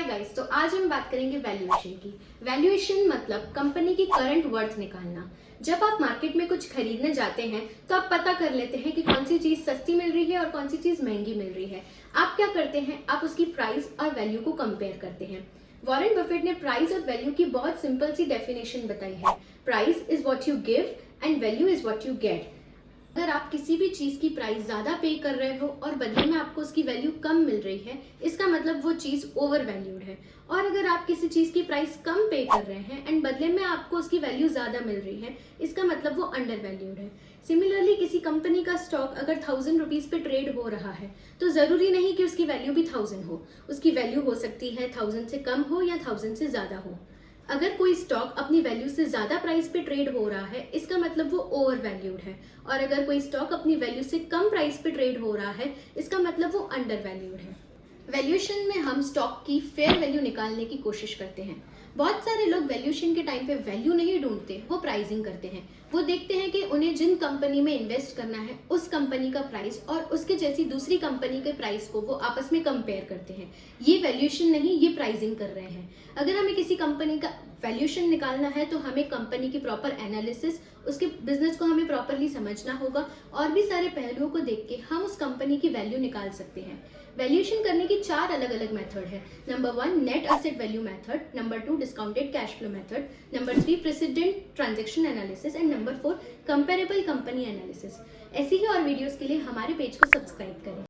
Guys, तो आज हम बात करेंगे वैल्यूएशन की। वैल्यूएशन मतलब कंपनी की करंट वर्थ निकालना। जब आप मार्केट में कुछ खरीदने जाते हैं तो आप पता कर लेते हैं कि कौन सी चीज सस्ती मिल रही है और कौन सी चीज महंगी मिल रही है। आप क्या करते हैं, आप उसकी प्राइस और वैल्यू को कंपेयर करते हैं। वॉरेन बफेट ने प्राइस और वैल्यू की बहुत सिंपल सी डेफिनेशन बताई है। Price is what you give and value is what you get. अगर आप किसी भी चीज की प्राइस ज्यादा पे कर रहे हो और बदले में आपको उसकी वैल्यू कम मिल रही है, इसका मतलब वो चीज ओवर वैल्यूड है। और अगर आप किसी चीज की प्राइस कम पे कर रहे हैं एंड बदले में आपको उसकी वैल्यू ज्यादा मिल रही है, इसका मतलब वो अंडर वैल्यूड है। सिमिलरली किसी कंपनी का स्टॉक अगर 1000 रुपीज पे ट्रेड हो रहा है तो जरूरी नहीं कि उसकी वैल्यू भी 1000 हो। उसकी वैल्यू हो सकती है 1000 से कम हो या 1000 से ज्यादा हो। अगर कोई स्टॉक अपनी वैल्यू से ज्यादा प्राइस पे ट्रेड हो रहा है, इसका मतलब वो ओवर वैल्यूड है। और अगर कोई स्टॉक अपनी वैल्यू से कम प्राइस पे ट्रेड हो रहा है, इसका मतलब वो अंडर वैल्यूड है। वैल्यूएशन में हम स्टॉक की फेयर वैल्यू निकालने की कोशिश करते हैं। बहुत सारे लोग वैल्यूएशन के टाइम पे वैल्यू नहीं ढूंढते, वो प्राइसिंग करते हैं। वो देखते हैं कि उन्हें जिन कंपनी में इन्वेस्ट करना है उस कंपनी का प्राइस और उसके जैसी दूसरी कंपनी के प्राइस को वो आपस में कंपेयर करते हैं। ये वैल्यूएशन नहीं, ये प्राइसिंग कर रहे हैं। अगर हमें किसी कंपनी का वैल्यूएशन निकालना है तो हमें कंपनी की प्रॉपर एनालिसिस, उसके बिजनेस को हमें प्रॉपरली समझना होगा और भी सारे पहलुओं को देख के हम उस कंपनी की वैल्यू निकाल सकते हैं। वैल्यूएशन करने की 4 अलग अलग मेथड है। Number 1 net asset value method, number 2 discounted cash flow method, number 3 president transaction analysis and number 4 comparable company analysis. ऐसी ही और वीडियोस के लिए हमारे पेज को सब्सक्राइब करें।